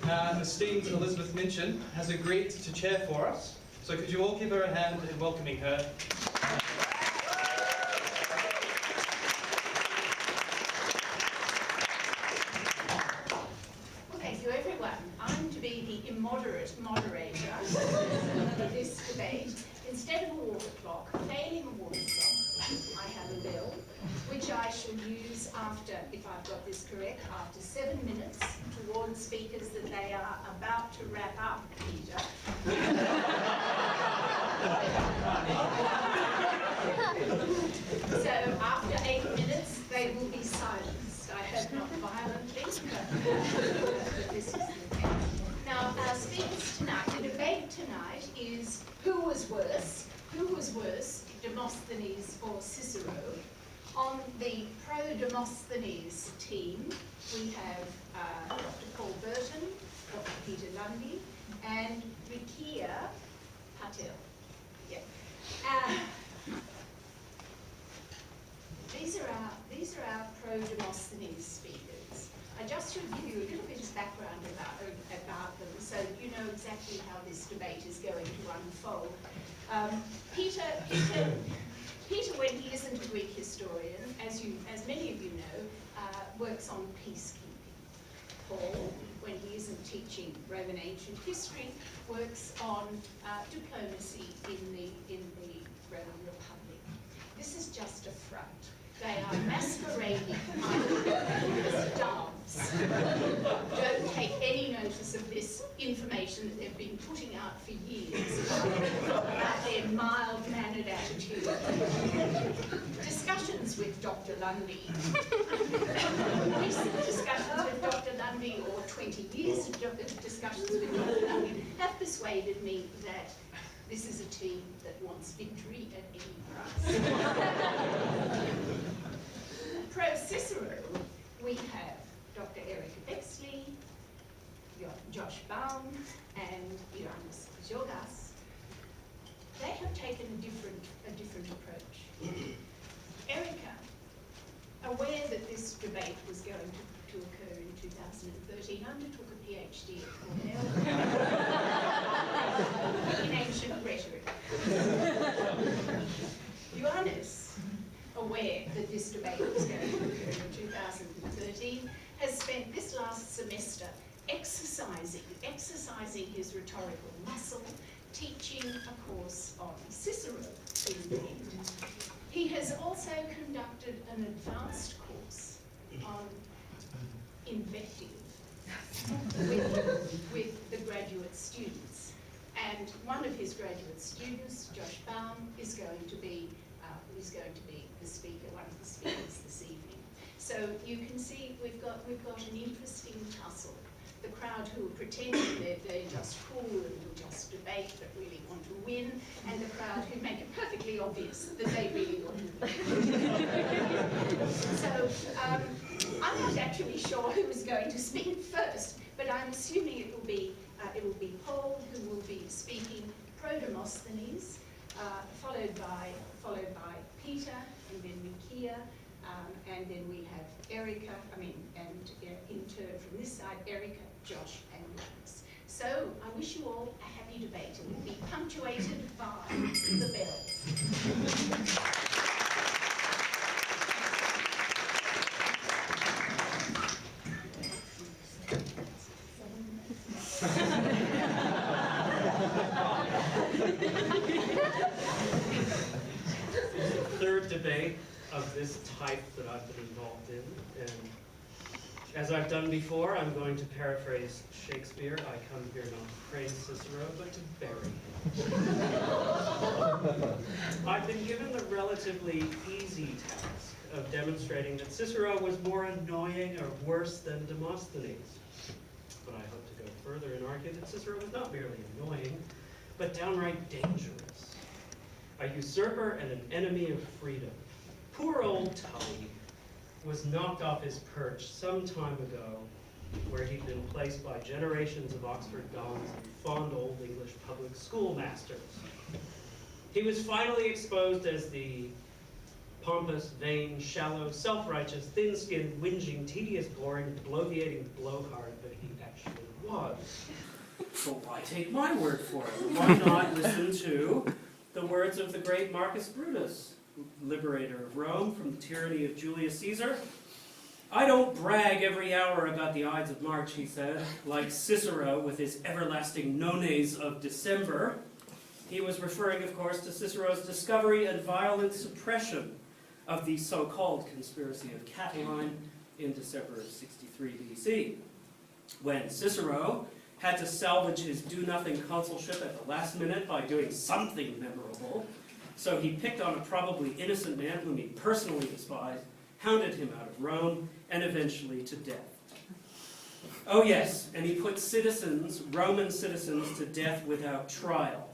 esteemed Elizabeth Minchin has agreed to chair for us. So could you all give her a hand in welcoming her? Well, thank you, everyone. I'm to be the immoderate moderator of this debate. Instead of a water clock, failing a water clock, I have a bell, which I shall use after, if I've got this correct, after 7 minutes to warn speakers that they are about to wrap up, Peter. So after 8 minutes, they will be silenced. I hope not violently, but this is the case. Now, our speakers tonight, the debate tonight is who was worse? Who was worse, Demosthenes or Cicero? On the pro-Demosthenes team, we have Dr. Paul Burton, Dr. Peter Londey, and Rikia Patel. Yeah. These are our pro-Demosthenes speakers. I just should give you a little bit of background about them, so you know exactly how this debate is going to unfold. Peter, when he isn't a Greek historian, as many of you know, works on peacekeeping. Paul, when he isn't teaching Roman ancient history, works on diplomacy in the Roman Republic. This is just a front. They are masquerading as doves. Don't take any notice of this information that they've been putting out for years about their mild-mannered attitude. Discussions with Dr. Londey. Recent discussions with Dr. Londey, or 20 years of discussions with Dr. Londey, have persuaded me that this is a team that wants victory at any price. Pro-Cicero, we have Dr. Erica Bexley, Josh Baum, and Ioannis Ziogas. They have taken a different approach. Erica, aware that this debate was going to occur in 2013, undertook a PhD at Cornell in ancient rhetoric. Ioannis, aware that this debate was going to occur in 2013, has spent this last semester exercising his rhetorical muscle, teaching a course on Cicero indeed. He has also conducted an advanced course on invective with the graduate students. And one of his graduate students, Josh Baum, is going to be the speaker, one of the speakers this evening. So you can see we've got an interesting tussle. The crowd who are pretending they're just cool and will just debate but really want to win, and the crowd who make it perfectly obvious that they really want to win. So I'm not actually sure who is going to speak first, but I'm assuming it will be Paul who will be speaking pro-Demosthenes, followed by Peter, and then Rikia, and then we have Erica, and in turn from this side, Erica, Josh, and Ioannis. So I wish you all a happy debate. It will be punctuated by the bell. Third debate of this type that I've been involved in, and as I've done before, I'm going to paraphrase Shakespeare. I come here not to praise Cicero, but to bury him. I've been given the relatively easy task of demonstrating that Cicero was more annoying or worse than Demosthenes. But I hope to go further and argue that Cicero was not merely annoying, but downright dangerous. A usurper and an enemy of freedom. Poor old Tully was knocked off his perch some time ago, where he'd been placed by generations of Oxford dons and fond old English public school masters. He was finally exposed as the pompous, vain, shallow, self-righteous, thin-skinned, whinging, tedious, boring, bloviating blowhard that he actually was. So why take my word for it? Why not listen to the words of the great Marcus Brutus, liberator of Rome from the tyranny of Julius Caesar? I don't brag every hour about the Ides of March, he said, like Cicero with his everlasting nones of December. He was referring, of course, to Cicero's discovery and violent suppression of the so-called conspiracy of Catiline in December of 63 BC, when Cicero had to salvage his do-nothing consulship at the last minute by doing something memorable. So he picked on a probably innocent man whom he personally despised, hounded him out of Rome, and eventually to death. Oh yes, and he put citizens, Roman citizens, to death without trial,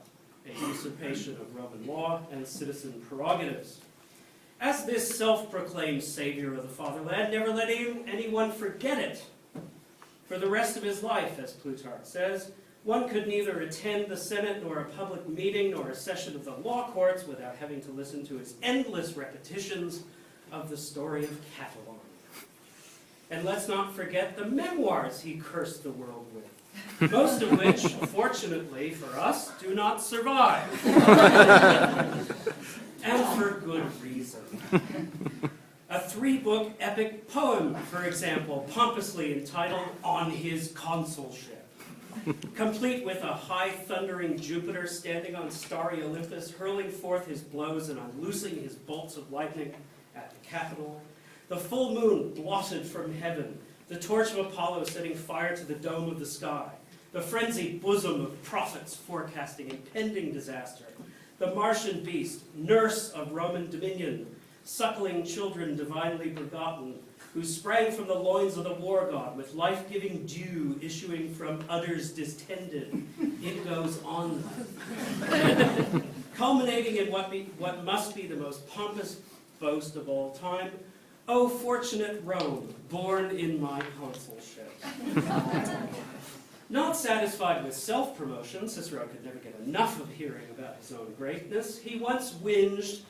a usurpation of Roman law and citizen prerogatives. As this self-proclaimed savior of the fatherland, never let anyone forget it. For the rest of his life, as Plutarch says, one could neither attend the Senate nor a public meeting nor a session of the law courts without having to listen to his endless repetitions of the story of Catiline. And let's not forget the memoirs he cursed the world with, most of which, fortunately for us, do not survive. And for good reason. A 3-book epic poem, for example, pompously entitled On His Consulship, complete with a high thundering Jupiter standing on starry Olympus, hurling forth his blows and unloosing his bolts of lightning at the Capitol, the full moon blotted from heaven, the torch of Apollo setting fire to the dome of the sky, the frenzied bosom of prophets forecasting impending disaster, the Martian beast, nurse of Roman dominion, suckling children divinely begotten, who sprang from the loins of the war god with life-giving dew issuing from udders distended. It goes on. Culminating in what must be the most pompous boast of all time, O fortunate Rome, born in my consulship. Not satisfied with self-promotion, Cicero could never get enough of hearing about his own greatness. He once whinged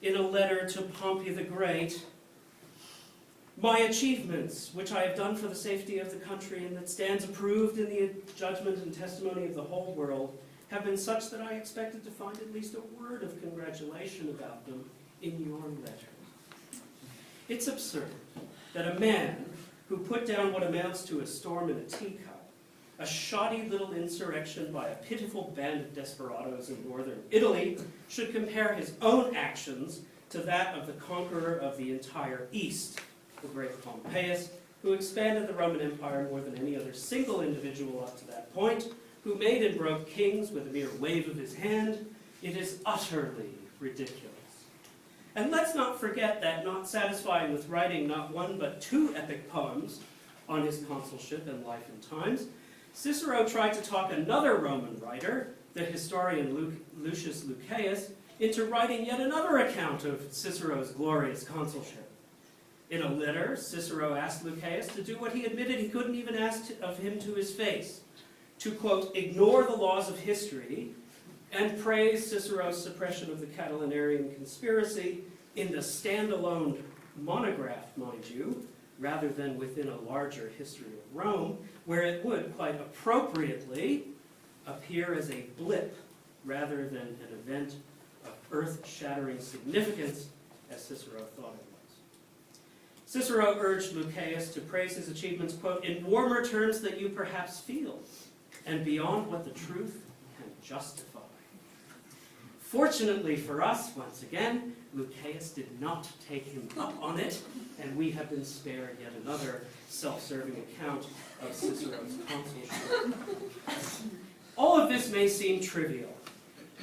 in a letter to Pompey the Great, my achievements, which I have done for the safety of the country and that stands approved in the judgment and testimony of the whole world, have been such that I expected to find at least a word of congratulation about them in your letter. It's absurd that a man who put down what amounts to a storm in a teacup, a shoddy little insurrection by a pitiful band of desperadoes in northern Italy, should compare his own actions to that of the conqueror of the entire East, the great Pompeius, who expanded the Roman Empire more than any other single individual up to that point, who made and broke kings with a mere wave of his hand. It is utterly ridiculous. And let's not forget that, not satisfying with writing not one but 2 epic poems on his consulship and life and times, Cicero tried to talk another Roman writer, the historian Lucius Luceius, into writing yet another account of Cicero's glorious consulship. In a letter, Cicero asked Luceius to do what he admitted he couldn't even ask of him to his face, to, quote, ignore the laws of history and praise Cicero's suppression of the Catilinarian conspiracy in the standalone monograph, mind you, rather than within a larger history of Rome, where it would, quite appropriately, appear as a blip rather than an event of earth-shattering significance, as Cicero thought it was. Cicero urged Luceius to praise his achievements, quote, in warmer terms than you perhaps feel, and beyond what the truth can justify. Fortunately for us, once again, Luceius did not take him up on it, and we have been spared yet another self-serving account of Cicero's consulship. All of this may seem trivial,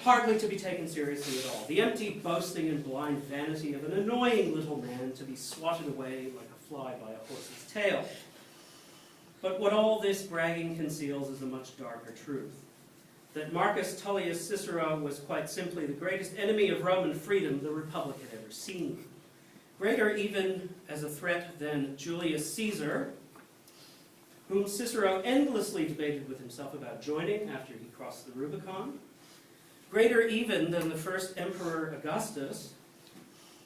hardly to be taken seriously at all. The empty boasting and blind vanity of an annoying little man to be swatted away like a fly by a horse's tail. But what all this bragging conceals is a much darker truth. That Marcus Tullius Cicero was quite simply the greatest enemy of Roman freedom the Republic had ever seen. Greater even as a threat than Julius Caesar, whom Cicero endlessly debated with himself about joining after he crossed the Rubicon. Greater even than the first Emperor Augustus,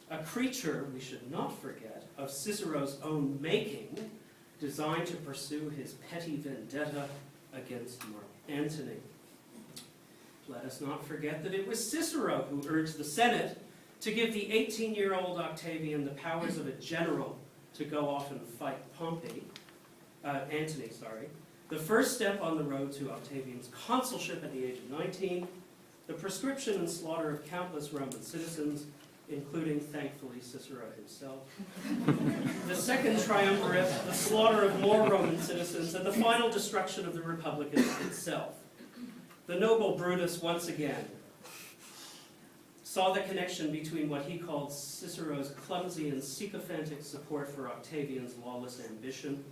a creature, we should not forget, of Cicero's own making, designed to pursue his petty vendetta against Mark Antony. Let us not forget that it was Cicero who urged the Senate to give the 18-year-old Octavian the powers of a general to go off and fight Antony, the first step on the road to Octavian's consulship at the age of 19, the proscription and slaughter of countless Roman citizens, including, thankfully, Cicero himself. The second triumvirate, the slaughter of more Roman citizens, and the final destruction of the Republic itself. The noble Brutus, once again, saw the connection between what he called Cicero's clumsy and sycophantic support for Octavian's lawless ambition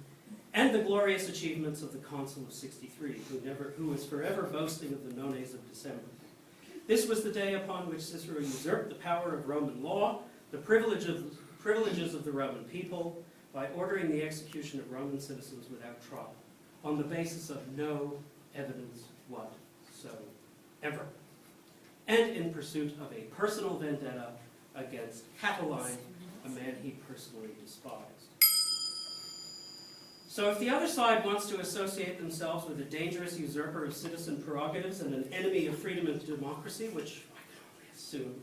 and the glorious achievements of the consul of 63, who was forever boasting of the nones of December. This was the day upon which Cicero usurped the power of Roman law, the privileges of the Roman people, by ordering the execution of Roman citizens without trial, on the basis of no evidence whatsoever, and in pursuit of a personal vendetta against Catiline, a man he personally despised. So if the other side wants to associate themselves with a dangerous usurper of citizen prerogatives and an enemy of freedom and democracy, which I can only assume,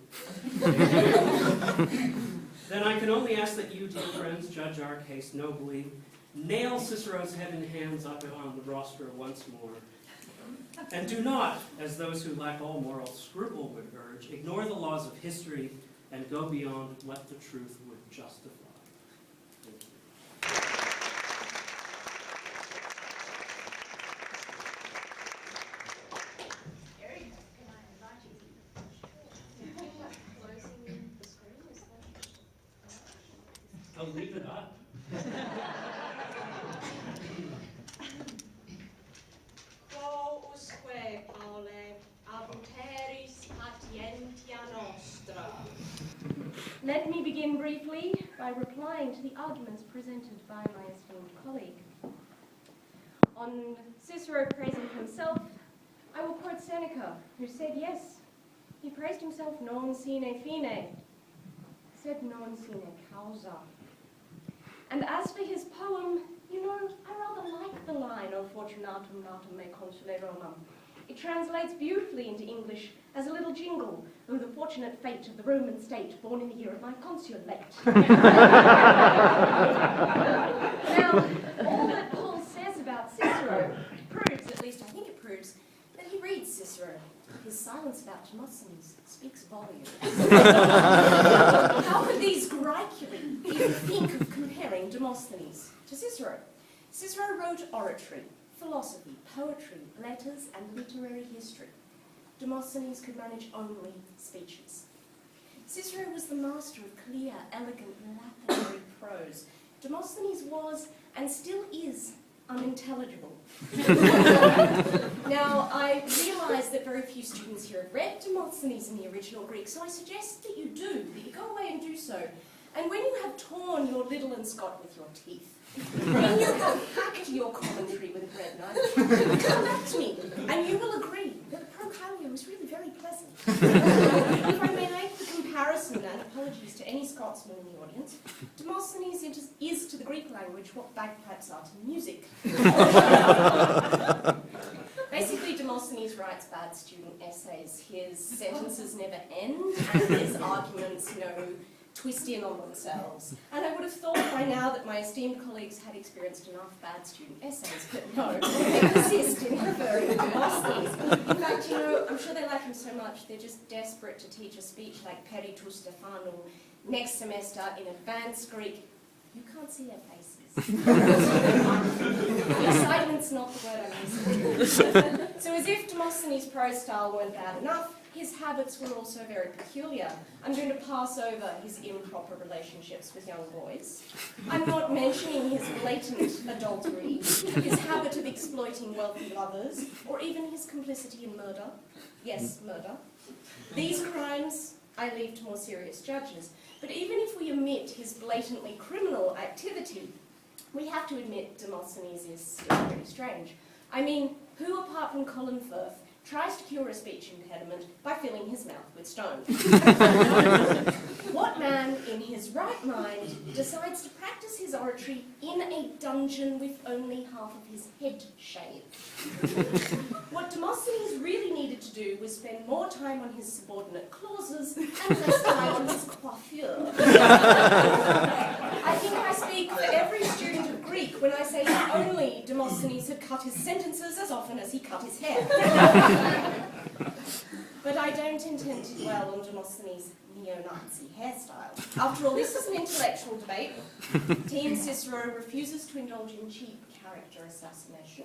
then I can only ask that you, dear friends, judge our case nobly, nail Cicero's head and hands up on the rostra once more, and do not, as those who lack all moral scruple would urge, ignore the laws of history and go beyond what the truth would justify. Thank you. I'll leave it up. Quousque, Paule, adulteris patientia nostra. Let me begin briefly by replying to the arguments presented by my esteemed colleague. On Cicero praising himself, I will quote Seneca, who said, yes, he praised himself non sine fine, sed non sine causa. And as for his poem, you know, I rather like the line, O fortunatum natum me consule Romam. It translates beautifully into English as a little jingle, oh, the fortunate fate of the Roman state, born in the year of my consulate. Now, all that Paul says about Cicero proves, at least I think it proves, that he reads Cicero. His silence about Demosthenes speaks volumes. How could these Graeculi even think of comparing Demosthenes to Cicero? Cicero wrote oratory, philosophy, poetry, letters, and literary history. Demosthenes could manage only speeches. Cicero was the master of clear, elegant, lapidary prose. Demosthenes was, and still is, unintelligible. Now, I realise that very few students here have read Demosthenes in the original Greek, so I suggest that you do, that you go away and do so. And when you have torn your Liddell and Scott with your teeth, when you have hacked your commentary with a bread knife, come back to me, and you will agree that the Procalio is really very pleasant. If I may make the comparison, and apologies to any Scotsman in the audience, Demosthenes is to the Greek language what bagpipes are to music. Basically, Demosthenes writes bad student essays. His sentences never end, and his arguments, twist in on themselves. And I would have thought by now that my esteemed colleagues had experienced enough bad student essays, but no, they persist in referring to Demosthenes. In fact, I'm sure they like him so much, they're just desperate to teach a speech like Peritou Stephanou next semester in advanced Greek. You can't see their faces. Excitement's not the word I'm using. So as if Demosthenes' prose style weren't bad enough, his habits were also very peculiar. I'm going to pass over his improper relationships with young boys. I'm not mentioning his blatant adultery, his habit of exploiting wealthy lovers, or even his complicity in murder. Yes, murder. These crimes I leave to more serious judges. But even if we omit his blatantly criminal activity, we have to admit Demosthenes is still pretty strange. I mean, who apart from Colin Firth tries to cure a speech impediment by filling his mouth with stone. What man in his right mind decides to practice his oratory in a dungeon with only half of his head shaved? What Demosthenes really needed to do was spend more time on his subordinate clauses and less time on his coiffure. I think I speak for every student of Greek when I say not only Demosthenes had cut his sentences as often as he cut his hair. But I don't intend to dwell on Demosthenes' neo-Nazi hairstyle. After all, this is an intellectual debate. Team Cicero refuses to indulge in cheap character assassination.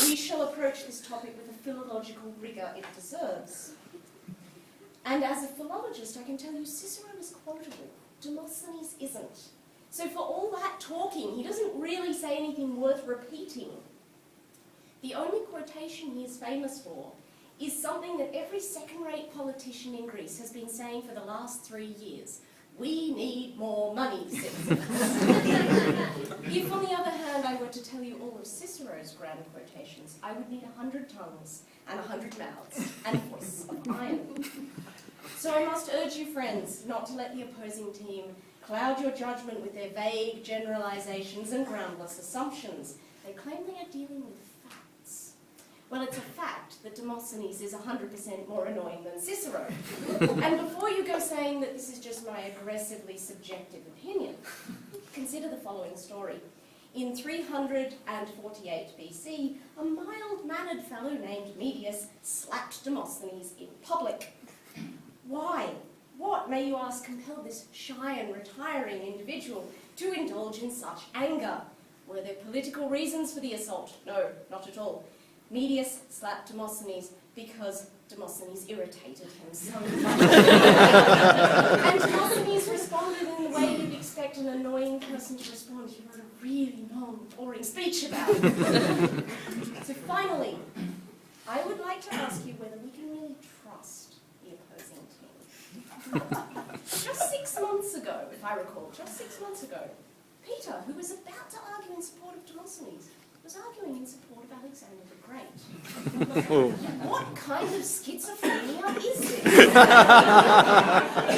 We shall approach this topic with the philological rigour it deserves. And as a philologist, I can tell you Cicero is quotable. Demosthenes isn't. So for all that talking, he doesn't really say anything worth repeating. The only quotation he is famous for is something that every second-rate politician in Greece has been saying for the last 3 years. We need more money, citizens. If, on the other hand, I were to tell you all of Cicero's grand quotations, I would need 100 tongues and 100 mouths and a voice of iron. So I must urge you, friends, not to let the opposing team cloud your judgment with their vague generalizations and groundless assumptions. They claim they are dealing with facts. Well, it's a fact that Demosthenes is 100% more annoying than Cicero. And before you go saying that this is just my aggressively subjective opinion, consider the following story. In 348 BC, a mild-mannered fellow named Medius slapped Demosthenes in public. Why? What, may you ask, compelled this shy and retiring individual to indulge in such anger? Were there political reasons for the assault? No, not at all. Medius slapped Demosthenes because Demosthenes irritated him so much. And Demosthenes responded in the way you'd expect an annoying person to respond. He wrote a really long, boring speech about it. So finally, I would like to ask you whether we can really trust the opposing team. Just 6 months ago, if I recall, just 6 months ago, Peter, who was about to argue in support of Demosthenes, was arguing in support of Alexander the Great. What kind of schizophrenia is this?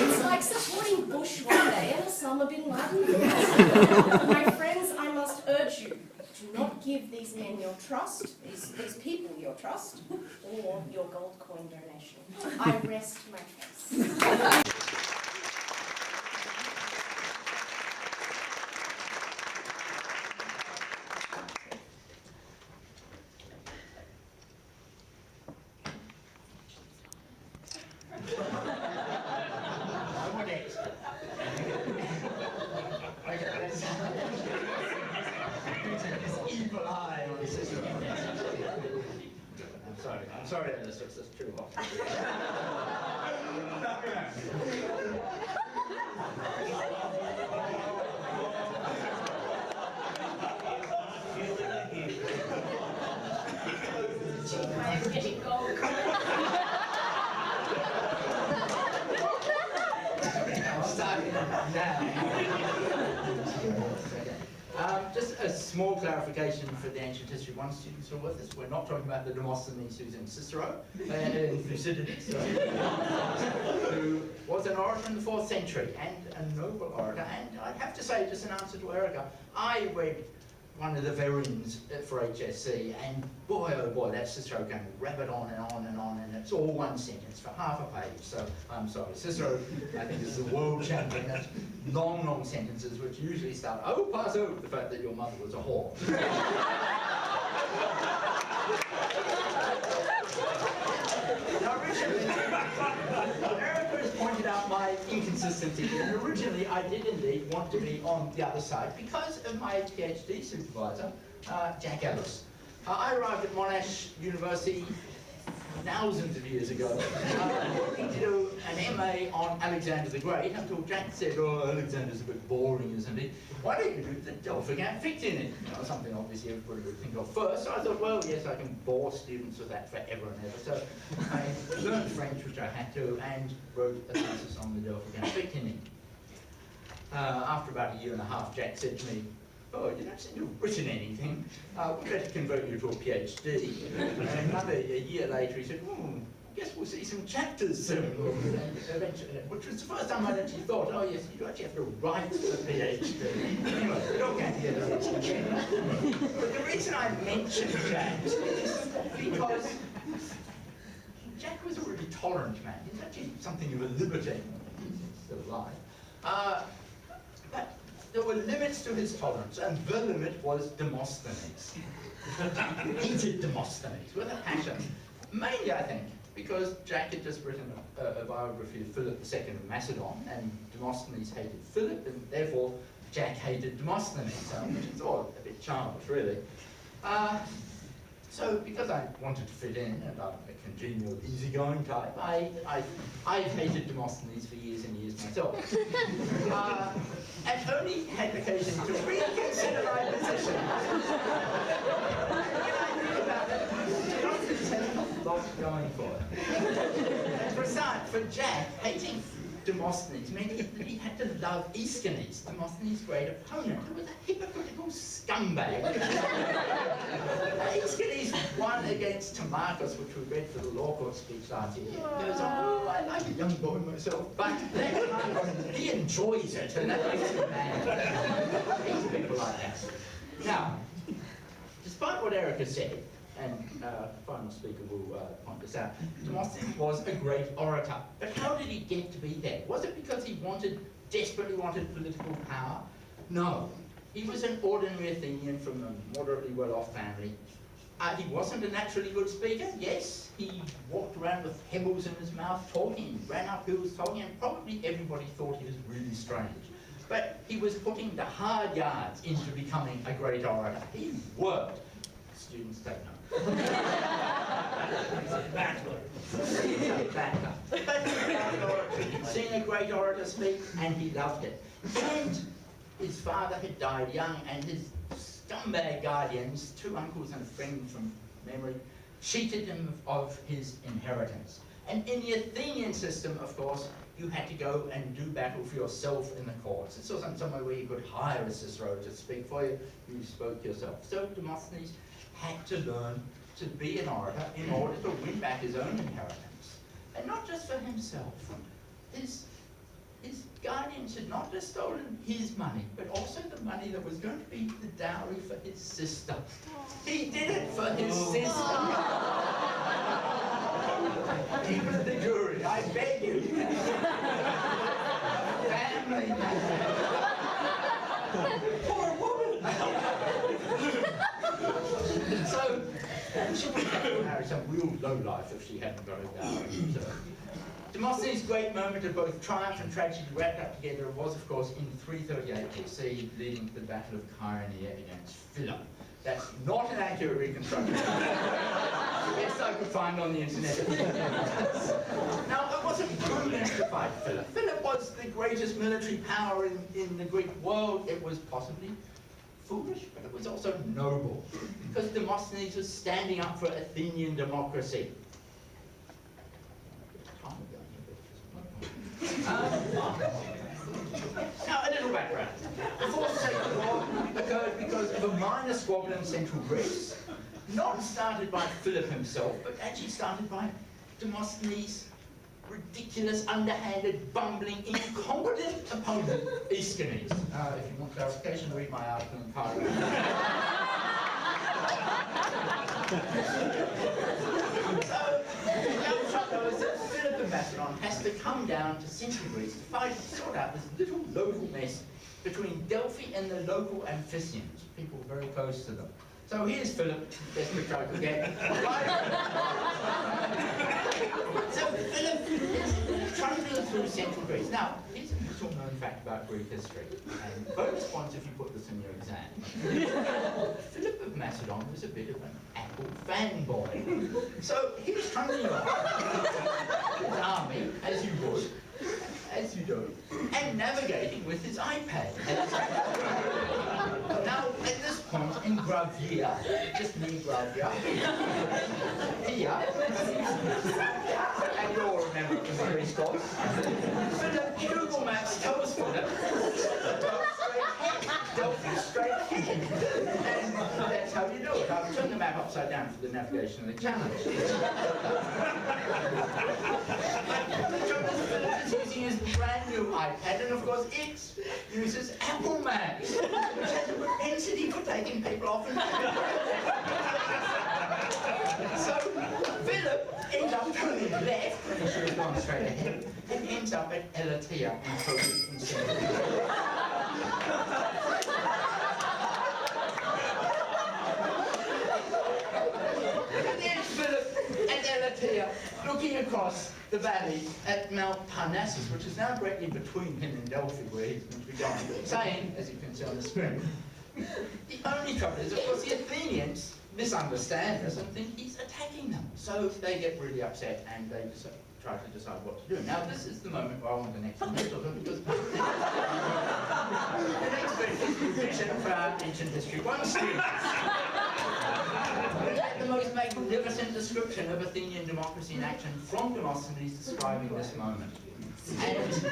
It's like supporting Bush one day and Osama bin Laden the next. My friends, I must urge you, do not give these men your trust, these people your trust, or your gold coin donation. I rest my case. I'm sorry that this took too long. I'm getting gold. I'm starting now. Just a small clarification for the ancient history one students who are with us. We're not talking about the Demosthenes who's in Cicero, in Thucydides, who was an orator in the 4th century and a noble orator. And I'd have to say, just in answer to Erica, I read one of the Verins for HSC, and boy, oh boy, that Cicero can rabbit on and on and on, and it's all one sentence for half a page. So I'm sorry, Cicero, I think, is the world champion at long, long sentences, which usually start, oh, pass over the fact that your mother was a whore. Now, originally, Erica has pointed out my inconsistency, and originally I did indeed want to be on the other side because of my PhD supervisor, Jack Ellis. I arrived at Monash University thousands of years ago, wanting to do an MA on Alexander the Great, until Jack said, oh, Alexander's a bit boring, isn't he? Why don't you do the Delphic Fictin? Something obviously everybody would think of first. So I thought, well, yes, I can bore students with that forever and ever. So I learned French, which I had to, and wrote a thesis on the Delphic Fictin. After about a year and a half, Jack said to me, oh, you don't seem to have written anything. We'd better convert you to a PhD. And another year later, he said, I guess we'll see some chapters soon. And eventually, which was the first time I'd actually thought, oh yes, you actually have to write a PhD. Anyway, we're not going to get into this. But the reason I mentioned Jack is because Jack was a really tolerant man. He's actually something of a libertine. He's still alive. But there were limits to his tolerance, and the limit was Demosthenes. He hated Demosthenes with a passion. Mainly, I think, because Jack had just written a biography of Philip II of Macedon, and Demosthenes hated Philip, and therefore Jack hated Demosthenes, which is all a bit childish, really. So, because I wanted to fit in, and I'm a congenial, easygoing type, I've hated Demosthenes for years and years myself. And only had occasion to reconsider my position. When I think about it, Demosthenes has a lot going for it. And for a start, for Jack, hating Demosthenes meant he had to love Aeschines, Demosthenes' great opponent, who was a hypocritical scumbag. Aeschines won against Timarchus, which we read for the law court speech last year. He goes, oh, I like a young boy myself, but he enjoys it, and that makes him mad. He's people like that. Now, despite what Erica said, and final speaker will point this out, Demosthenes was a great orator. But how did he get to be there? Was it because he desperately wanted political power? No. He was an ordinary Athenian from a moderately well-off family. He wasn't a naturally good speaker, yes. He walked around with pebbles in his mouth talking, ran up hills talking, and probably everybody thought he was really strange. But he was putting the hard yards into becoming a great orator. He worked. Students take note. Battler. But he'd seen a great orator speak, and he loved it. And his father had died young, and his scumbag guardians, 2 uncles and a friend from memory, cheated him of his inheritance. And in the Athenian system, of course, you had to go and do battle for yourself in the courts. This wasn't somewhere where you could hire a Cicero to speak for you. You spoke yourself. So Demosthenes had to learn to be an orator in order to win back his own inheritance. And not just for himself. His guardians had not just stolen his money, but also the money that was going to be the dowry for his sister. He did it for his sister. People of the jury, I beg you. Family matter. Poor woman. So, she would have to marry some real lowlife if she hadn't got a dowry. So, Demosthenes' great moment of both triumph and tragedy wrapped up together was, of course, in 338 BC, leading to the Battle of Chaeronea against Philip. That's not an accurate reconstruction. Best I could find on the internet. Now, it wasn't prudent to fight Philip. Philip was the greatest military power in the Greek world. It was possibly foolish, but it was also noble, because Demosthenes was standing up for Athenian democracy. Now, a little background. The Fourth Sacred War occurred because of a minor squabble in central Greece, not started by Philip himself, but actually started by Demosthenes' ridiculous, underhanded, bumbling, incompetent opponent, Aeschines. If you want clarification, read my article in Paragraph. So, Philip of Macedon has to come down to central Greece to sort out this little local mess between Delphi and the local Amphicians, people very close to them. So here's Philip, best picture I could get. So Philip is trundling through central Greece. Now, here's a little known fact about Greek history, and bonus points if you put this in your exam. Philip of Macedon was a bit of an Apple fanboy. So he was trundling along his army, as you do, and navigating with his iPad. Now, at this point in Gravia, just near Gravia, here, and you all remember the series course, Philip, Google Maps tells Philip, Delphi straight ahead. the map upside down for the navigational challenge. Philip is using his brand new iPad, and of course it uses Apple Maps, which has a propensity for taking people off and so Philip ends up turning left when he should have gone straight ahead, and ends up at Elatea and focuses instead. And there's Philip at Elatea, looking across the valley at Mount Parnassus, which is now directly between him and Delphi, where he's going to be going, saying, as you can see on the screen, the only trouble is, of course, the Athenians misunderstand us and think he's attacking them. So they get really upset and they try to decide what to do. Now, this is the moment where I want an explanation of them, because the next bit is revision for our Ancient History 1 students. We get the most magnificent description of Athenian democracy in action from Demosthenes describing this moment. And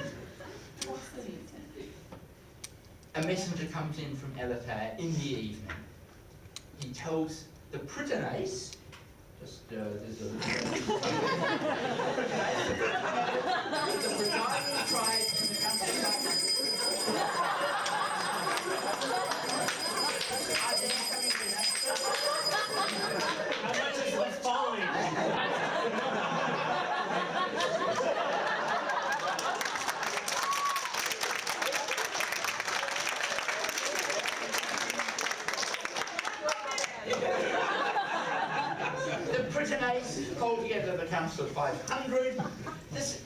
a messenger comes in from Elatea in the evening. He tells the Prytanes, there's a the presiding tribe in the countryside. Are they coming to that? How much is what's falling? The Prytanes called together the Council of 500. This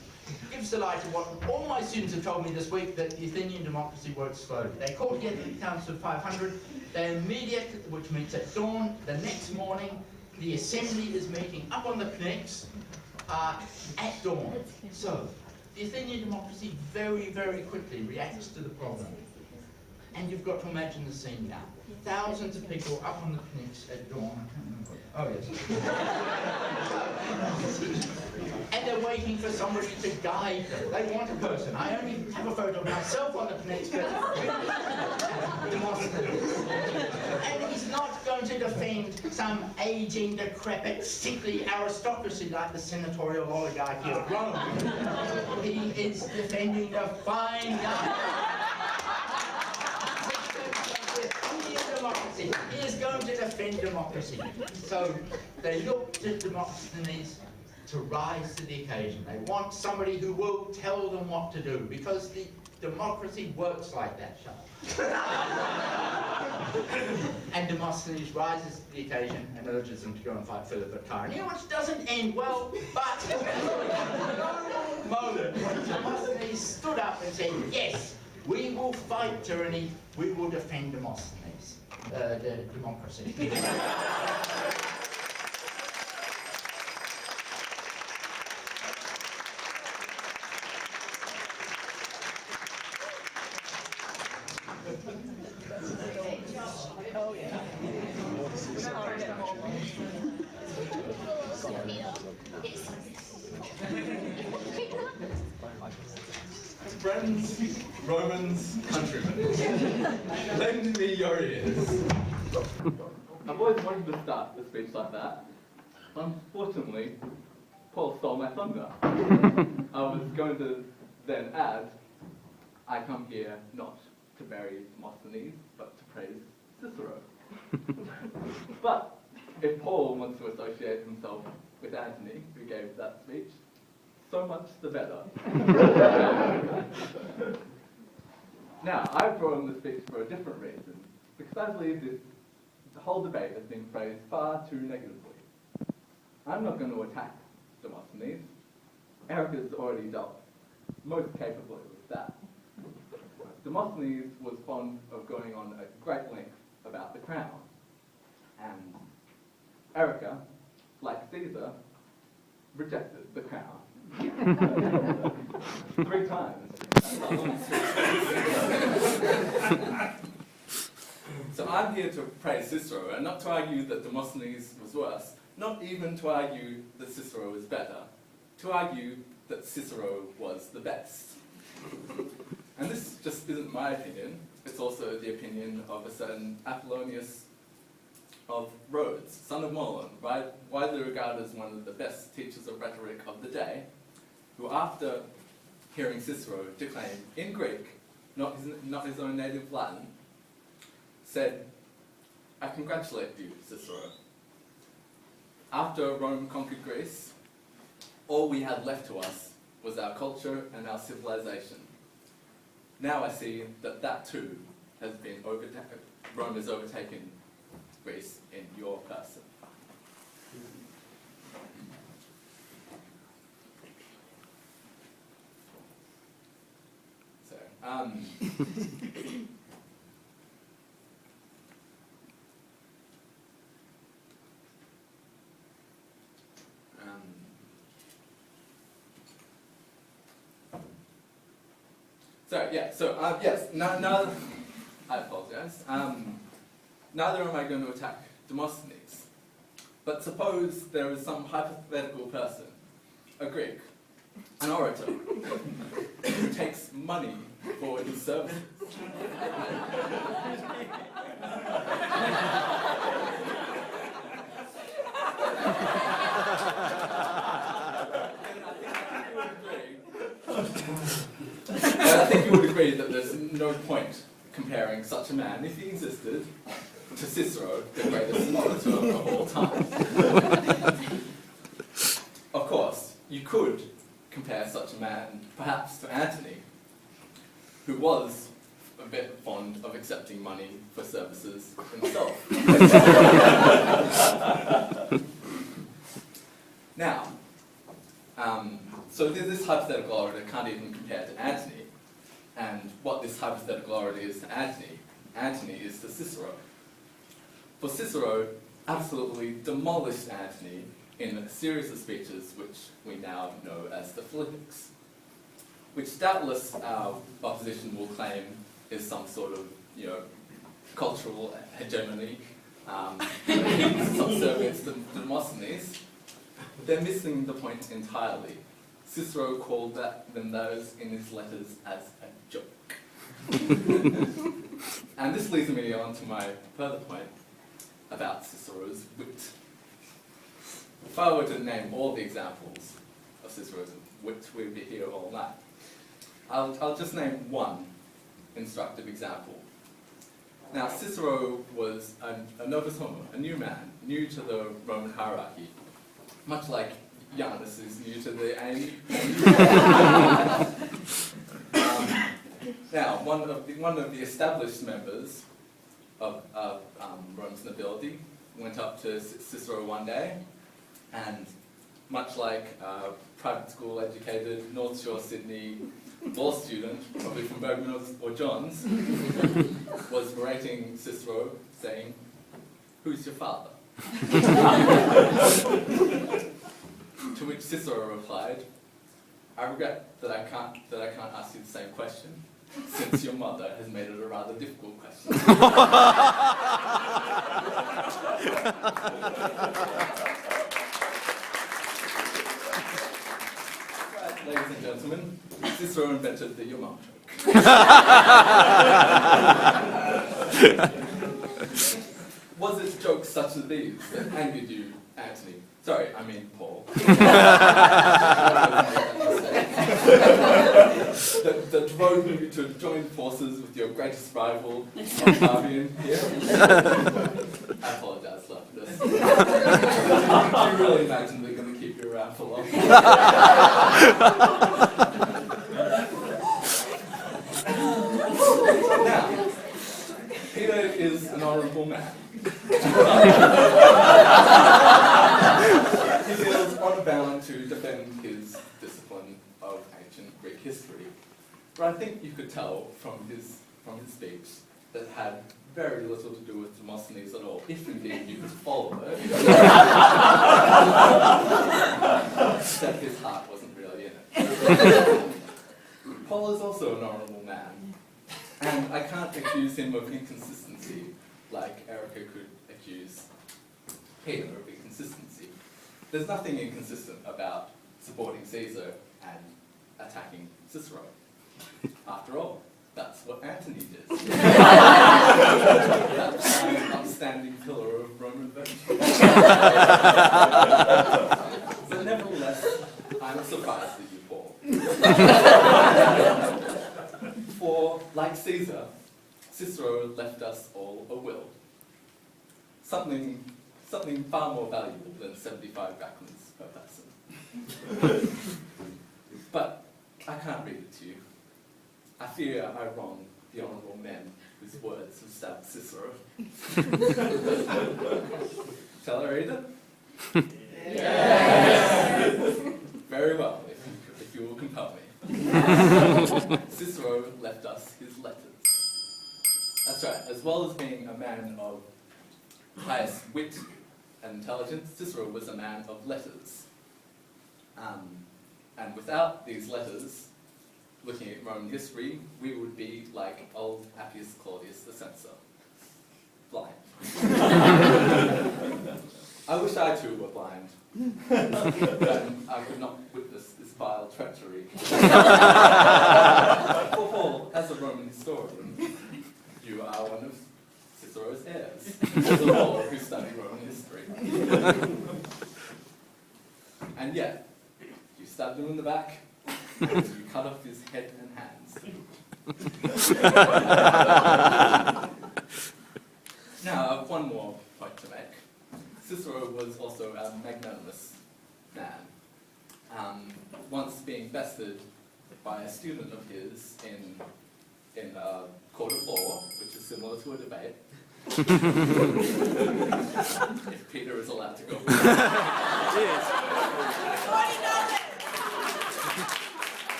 gives the lie to what all my students have told me this week, that the Athenian democracy works slowly. They call together the Council of 500. They immediately, which meets at dawn, the next morning, the assembly is meeting up on the Pnyx at dawn. So, the Athenian democracy very, very quickly reacts to the problem. And you've got to imagine the scene now. Thousands of people up on the Pnyx at dawn. Oh, yes. And they're waiting for somebody to guide them. They want a person. I only have a photo of myself on the Pnyx, but Demosthenes. And he's not going to defend some aging, decrepit, sickly aristocracy like the senatorial oligarchy of Rome. He is defending the fine young democracy. He is going to defend democracy. So they look to Demosthenes to rise to the occasion. They want somebody who will tell them what to do, because the democracy works like that, And Demosthenes rises to the occasion and urges them to go and fight Philip at Chaeronea, which doesn't end well, but moment when Demosthenes stood up and said, yes, we will fight tyranny, we will defend Demosthenes, the democracy. Friends, Romans, countrymen, lend me your ears. I've always wanted to start the speech like that. Unfortunately, Paul stole my thunder. I was going to then add, I come here not to bury Demosthenes, but to praise Cicero. But if Paul wants to associate himself with Antony, who gave that speech, so much the better. Now, I've brought on the speech for a different reason, because I believe the whole debate has been phrased far too negatively. I'm not going to attack Demosthenes. Erica's already dealt most capably with that. Demosthenes was fond of going on a great length about the crown, and Erica, like Caesar, rejected the crown. 3 times. So I'm here to praise Cicero, and not to argue that Demosthenes was worse, not even to argue that Cicero was better, to argue that Cicero was the best. And this just isn't my opinion, it's also the opinion of a certain Apollonius of Rhodes, son of Molon, widely regarded as one of the best teachers of rhetoric of the day, who after hearing Cicero declaim in Greek, not his own native Latin, said, "I congratulate you, Cicero. After Rome conquered Greece, all we had left to us was our culture and our civilization. Now I see that that too has been overtaken. Rome has overtaken Greece in your person." So, yes, now I apologize. Neither am I going to attack Demosthenes, but suppose there is some hypothetical person, a Greek, an orator, who takes money for his services. I think you would agree that there's no point comparing such a man, if he existed, to Cicero, the greatest orator of all time. Of course, you could compare such a man perhaps to Antony, who was a bit fond of accepting money for services himself. Now, so this hypothetical orator can't even compare to Antony. And what this hypothetical orator is to Antony is to Cicero. For Cicero absolutely demolished Antony in a series of speeches which we now know as the Philippics, which doubtless our opposition will claim is some sort of, cultural hegemony, subservience to Demosthenes. They're missing the point entirely. Cicero called them those in his letters as a joke. And this leads me on to my further point about Cicero's wit. If I were to name all the examples of Cicero's wit, we'd be here all night. I'll just name one instructive example. Now, Cicero was a novus homo, a new man, new to the Roman hierarchy, much like Ioannis is new to the AE. Now, one of the established members of Rome's nobility went up to Cicero one day, and much like a private school educated North Shore Sydney law student, probably from Burton or Johns, was berating Cicero, saying, "Who's your father?" To which Cicero replied, "I regret that I can't ask you the same question, since your mother has made it a rather difficult question." Right, ladies and gentlemen, Cicero invented the your mom joke. Was it jokes such as these that angered you, Antony? Sorry, I mean Paul. that drove you to join forces with your greatest rival, Octavian, here? I apologize, love, for this. Do you really imagine they're going to keep you around for long? Now, Peter is an honourable man. He feels honor-bound to defend his discipline of ancient Greek history. But I think you could tell from his speech that it had very little to do with Demosthenes at all, if indeed you could follow it. That his heart wasn't really in it. Paul is also an honourable man, and I can't accuse him of inconsistency like Erica could accuse Peter of inconsistency. There's nothing inconsistent about supporting Caesar and attacking Cicero. After all, that's what Antony did. That's an upstanding pillar of Roman of virtue. But nevertheless, I'm surprised at you, Paul. For, like Caesar, Cicero left us all a will. Something far more valuable than 75 drachmas per person. But I can't read it to you. I fear I wrong the honourable men whose words have stabbed Cicero. Shall I read it? Yes! Very well, if you will compel me. Cicero left us his letters. That's right, as well as being a man of highest wit and intelligence, Cicero was a man of letters. And without these letters, looking at Roman history, we would be like old Appius Claudius the Censor, blind. I wish I too were blind, then I could not witness this vile treachery. For Paul, as a Roman historian, you are one of Cicero's heirs, as a all who study Roman history. And yet, you stabbed him in the back, and you cut off his head and hands. Now, I have one more point to make. Cicero was also a magnanimous man, once being bested by a student of his in a court of law, which is similar to a debate. If Peter is allowed to go.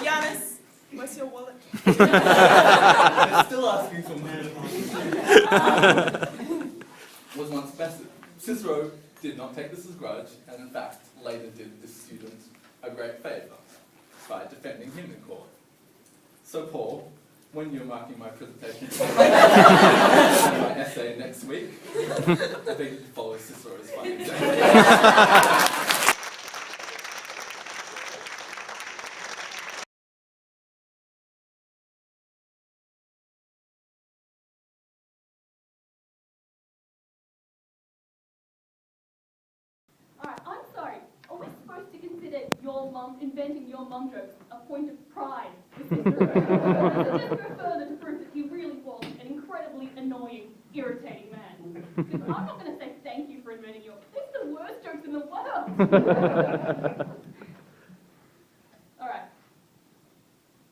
Ioannis, where's your wallet? They're still asking for money. Was once bested. Cicero did not take this as grudge, and in fact later did this student a great favour by defending him in court. So Paul, when you're marking my presentation and my essay next week, I think you follow Cicero's fine example. Alright, I'm sorry. Are we supposed to consider inventing your mum jokes a point of pride with Cicero? Or does it just go further to prove that he really was an incredibly annoying, irritating man? Because I'm not going to say thank you for inventing your... These are the worst jokes in the world! Alright.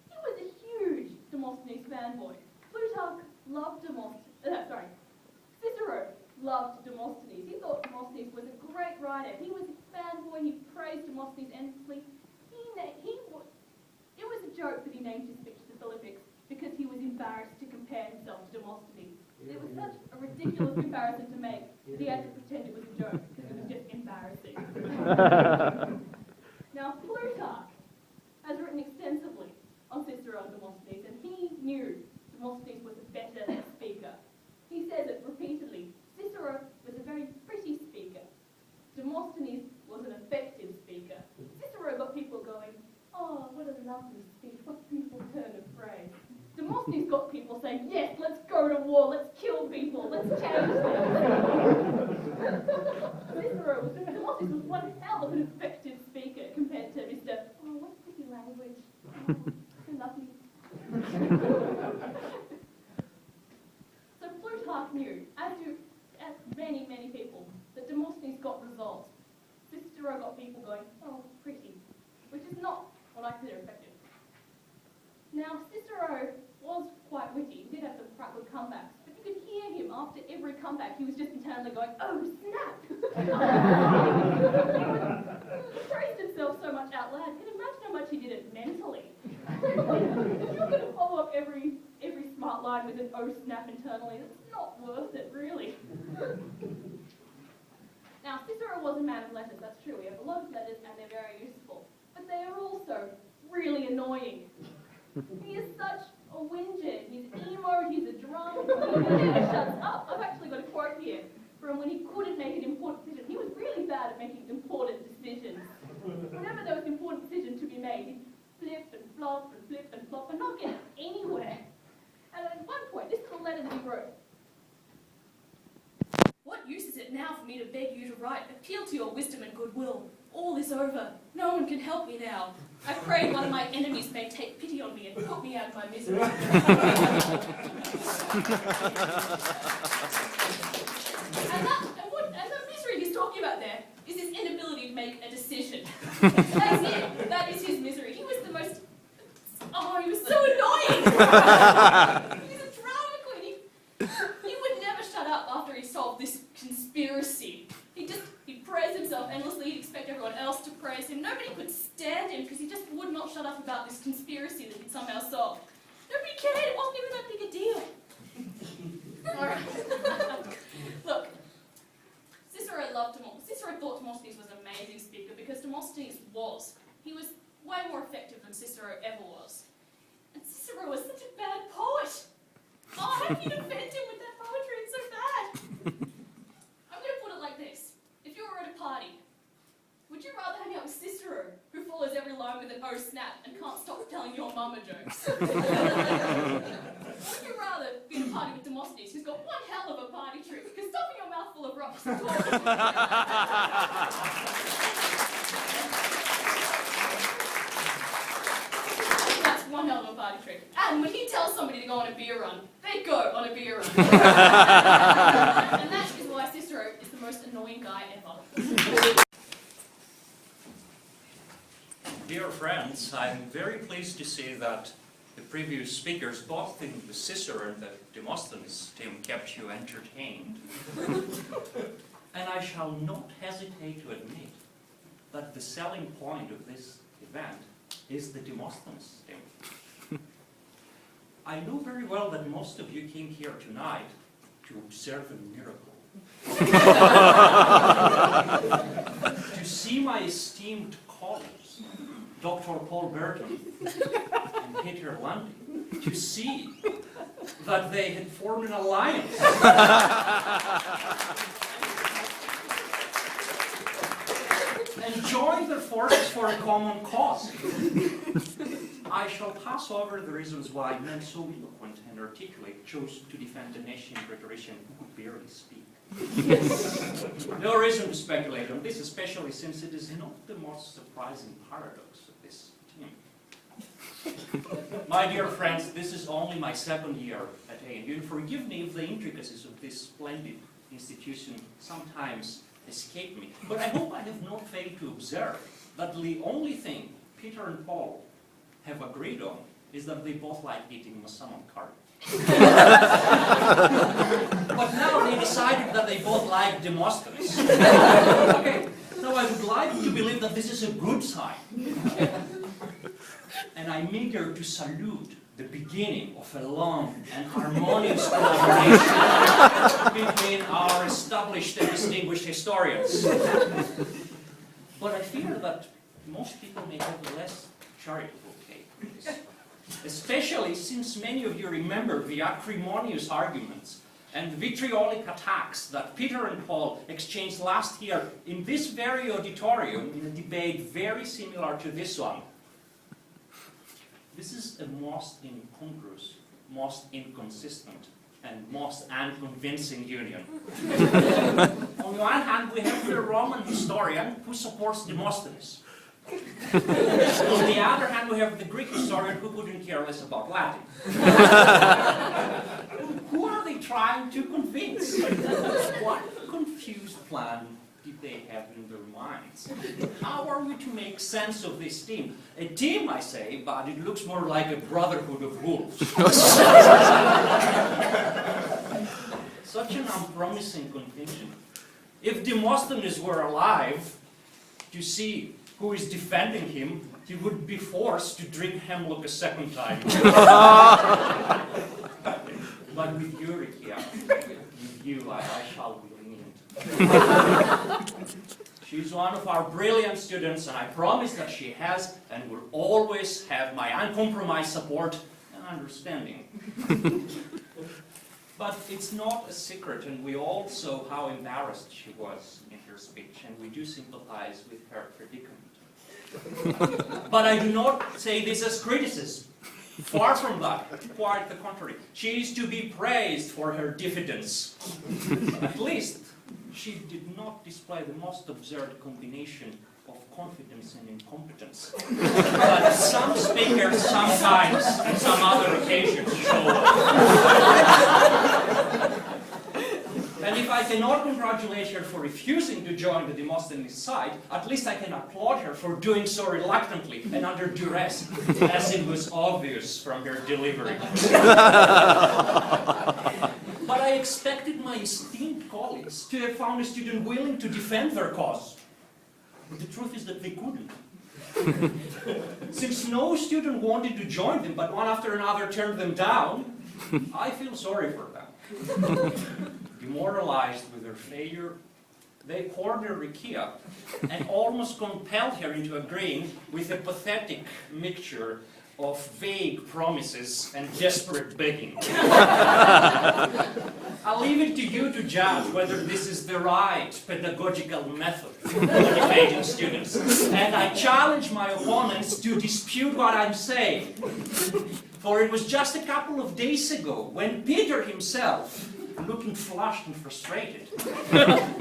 He was a huge Demosthenes fanboy. Plutarch loved Cicero loved Demosthenes. He thought Demosthenes was a great writer. He was a fanboy. He praised Demosthenes endlessly. It was a joke that he named his speech the Philippics because he was embarrassed to compare himself to Demosthenes. It was such a ridiculous comparison to make that he had to pretend it was a joke because it was just embarrassing. Now, Plutarch has written extensively on Cicero and Demosthenes, and he knew Demosthenes was a better speaker. He says it repeatedly. Cicero was a very pretty speaker. Demosthenes was an effective speaker. Cicero got people going, oh, what a lovely speech, what a beautiful turn of phrase. Demosthenes got people saying, yes, let's go to war, let's kill people, let's change things. Demosthenes was one hell of an effective speaker compared to Mr. Oh, what pretty language, oh, so lovely. So Plutarch knew, as many, many people, that Demosthenes got results. Cicero got people going, oh, pretty, which is not what I consider effective. Now, Cicero was quite witty, he did have some quite good comebacks, but you could hear him after every comeback, he was just internally going, oh, snap! He praised himself so much out loud, you can imagine how much he did it mentally. If you're going to follow up every smart line with an oh, snap internally, it's not worth it, really. Now, Cicero was a man of letters, that's true. We have a lot of letters and they're very useful. But they are also really annoying. He is such a whinger. He's emo, he's a drunk, he never shuts up. I've actually got a quote here from when he couldn't make an important decision. He was really bad at making important decisions. Whenever there was an important decision to be made, he'd flip and flop and not get anywhere. And at one point, this is a letter that he wrote. me to beg you to write, appeal to your wisdom and goodwill. All is over. No one can help me now. I pray one of my enemies may take pity on me and put me out of my misery. And the misery he's talking about there is his inability to make a decision. That's it. That is his misery. He was the most... Oh, he was so annoying! He was a drama queen. He would never shut up after he solved this conspiracy. He praised himself endlessly. He'd expect everyone else to praise him. Nobody could stand him because he just would not shut up about this conspiracy that he'd somehow solved. Nobody cared. It wasn't even that big a deal. All right. Look, Cicero thought Demosthenes was an amazing speaker because Demosthenes was. He was way more effective than Cicero ever was. And Cicero was such a bad poet. Oh, how can you defend him with that poetry? It's so bad. I'm going to put it like this. If you were at a party, would you rather hang out with Cicero, who follows every line with an oh snap and can't stop telling your mama jokes? Or would you rather be at a party with Demosthenes, who's got one hell of a party trick, because stuffing your mouth full of rocks and talking... That's one hell of a party trick. And when he tells somebody to go on a beer run, they go on a beer run. And that is why Cicero is the most annoying guy ever. Dear friends, I'm very pleased to see that the previous speakers, both in the Cicero and the Demosthenes team, kept you entertained. And I shall not hesitate to admit that the selling point of this event is the Demosthenes team. I know very well that most of you came here tonight to observe a miracle. To see my esteemed colleagues, Dr. Paul Burton and Peter Londey, to see that they had formed an alliance. And joined their forces for a common cause. I shall pass over the reasons why men so eloquent and articulate chose to defend a nation rhetorician who could barely speak. No reason to speculate on this, especially since it is not the most surprising paradox of this team. My dear friends, this is only my second year at A&U, and forgive me if the intricacies of this splendid institution sometimes escape me. But I hope I have not failed to observe that the only thing Peter and Paul have agreed on is that they both like eating massaman curry. But now they decided that they both like Demosthenes. Okay, now I would like to believe that this is a good sign. And I'm eager to salute the beginning of a long and harmonious collaboration between our established and distinguished historians. But I fear that most people may have a less charitable take on this. Especially since many of you remember the acrimonious arguments and vitriolic attacks that Peter and Paul exchanged last year in this very auditorium in a debate very similar to this one. This is a most incongruous, most inconsistent, and most unconvincing union. On the one hand, we have the Roman historian who supports Demosthenes. On the other hand, we have the Greek historian who couldn't care less about Latin. Who are they trying to convince? What confused plan did they have in their minds? How are we to make sense of this team? A team, I say, but it looks more like a brotherhood of wolves. Such an unpromising contingent. If Demosthenes were alive, to see who is defending him, he would be forced to drink hemlock a second time. But with you, Rikia, with you, I shall be lenient. She's one of our brilliant students, and I promise that she has and will always have my uncompromised support and understanding. But it's not a secret, and we all saw how embarrassed she was in her speech, and we do sympathize with her predicament. But I do not say this as criticism. Far from that, quite the contrary. She is to be praised for her diffidence. At least she did not display the most absurd combination of confidence and incompetence. But some speakers sometimes, on some other occasions, show up. And if I cannot congratulate her for refusing to join the Demosthenes side, at least I can applaud her for doing so reluctantly and under duress, as it was obvious from her delivery. But I expected my esteemed colleagues to have found a student willing to defend their cause. But the truth is that they couldn't. Since no student wanted to join them, but one after another turned them down, I feel sorry for them. Demoralized with her failure, they cornered Rikia and almost compelled her into agreeing with a pathetic mixture of vague promises and desperate begging. I'll leave it to you to judge whether this is the right pedagogical method for motivating students. And I challenge my opponents to dispute what I'm saying. For it was just a couple of days ago when Peter himself, looking flushed and frustrated,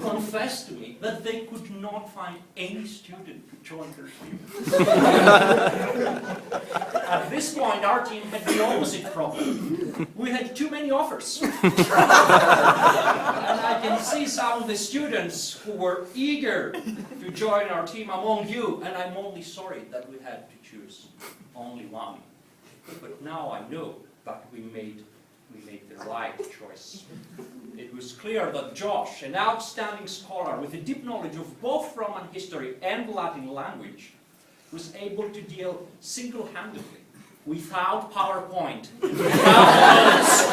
confessed to me that they could not find any student to join their team. At this point, our team had the opposite problem. We had too many offers. And I can see some of the students who were eager to join our team among you, and I'm only sorry that we had to choose only one. But now I know that we made the right choice. It was clear that Josh, an outstanding scholar with a deep knowledge of both Roman history and Latin language, was able to deal single-handedly, without PowerPoint, without notes,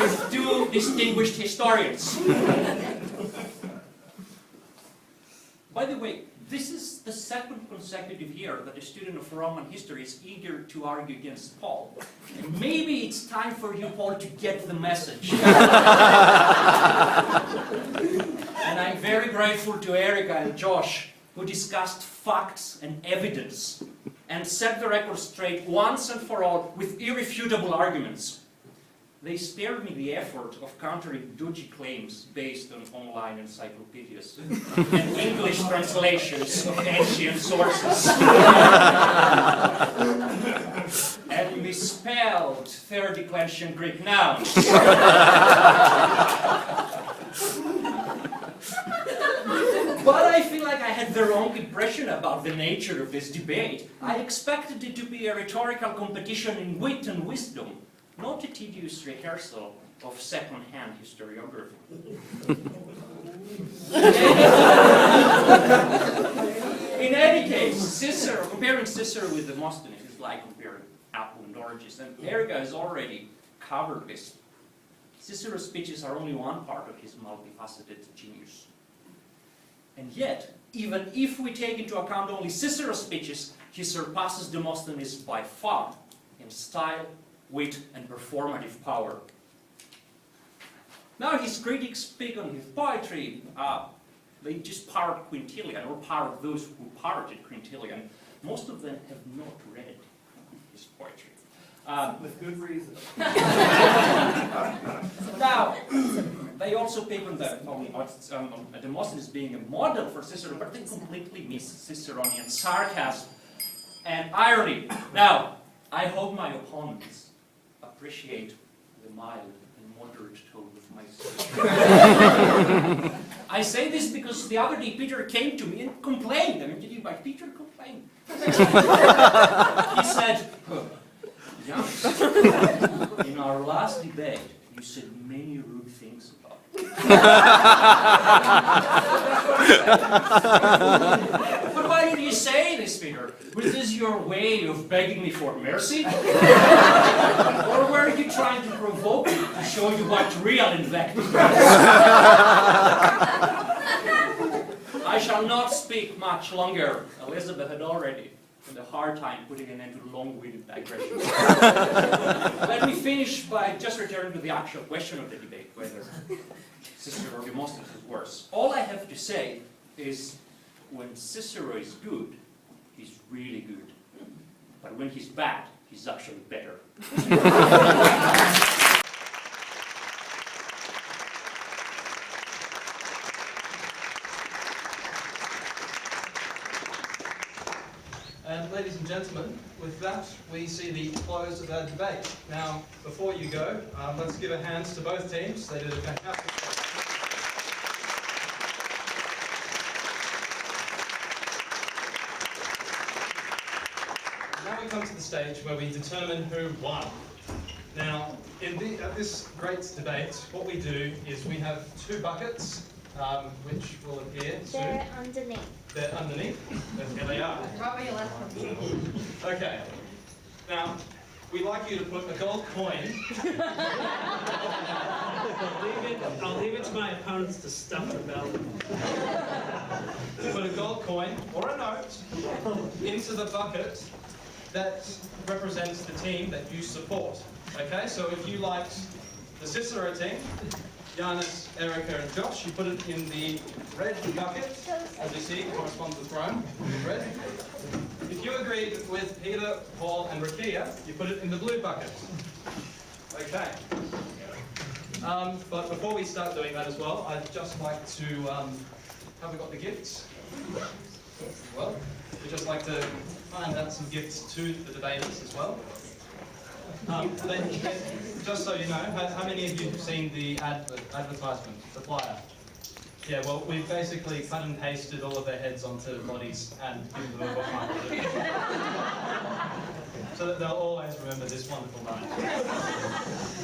with two distinguished historians. By the way, this is the second consecutive year that a student of Roman history is eager to argue against Paul. Maybe it's time for you, Paul, to get the message. And I'm very grateful to Erica and Josh, who discussed facts and evidence and set the record straight once and for all with irrefutable arguments. They spared me the effort of countering dodgy claims based on online encyclopedias and English translations of ancient sources. And misspelled third declension Greek nouns. But I feel like I had the wrong impression about the nature of this debate. I expected it to be a rhetorical competition in wit and wisdom, not a tedious rehearsal of second-hand historiography. In any case, Cicero, comparing Cicero with Demosthenes is like comparing apple and oranges, and Erica has already covered this. Cicero's speeches are only one part of his multifaceted genius. And yet, even if we take into account only Cicero's speeches, he surpasses Demosthenes by far in style, wit, and performative power. Now his critics pick on his poetry. They just parrot Quintilian, or parrot those who parroted Quintilian. Most of them have not read his poetry. With good reason. Now, they also pick on Demosthenes being a model for Cicero, but they completely miss Ciceronian sarcasm and irony. Now, I hope my opponents appreciate the mild and moderate tone of my speech. I say this because the other day Peter came to me and complained. I mean, did you buy Peter complained? He said, Ioannis, in our last debate, you said many rude things about me. But why did you say this, Peter? Was this your way of begging me for mercy? Or were you trying to provoke me to show you what real invective is? I shall not speak much longer. Elizabeth had already had a hard time putting an end to long-winded digressions. Let me finish by just returning to the actual question of the debate, whether Cicero or Demosthenes is worse. All I have to say is, when Cicero is good, he's really good. But when he's bad, he's actually better. ladies and gentlemen, with that, we see the close of our debate. Now, before you go, let's give a hand to both teams. They did a fantastic job. Now we come to the stage where we determine who won. Now, at this great debate, what we do is we have two buckets, which will appear soon. They're underneath. They're underneath. Here they are. Probably left them. Okay. Now, we'd like you to put a gold coin. I'll leave it to my opponents to stuff the belt. Put a gold coin or a note into the bucket that represents the team that you support. Okay, so if you liked the Cicero team, Ioannis, Erica, and Josh, you put it in the red bucket. As you see, it corresponds with Rome, in red. If you agreed with Peter, Paul, and Rakia, you put it in the blue bucket. Okay. But before we start doing that as well, I'd just like to, have we got the gifts? Well, we'd just like to find out some gifts to the debaters as well. Just so you know, how many of you have seen the advertisement, the flyer? Yeah, well, we've basically cut and pasted all of their heads onto bodies and given them a bookmark with it. So that they'll always remember this wonderful night.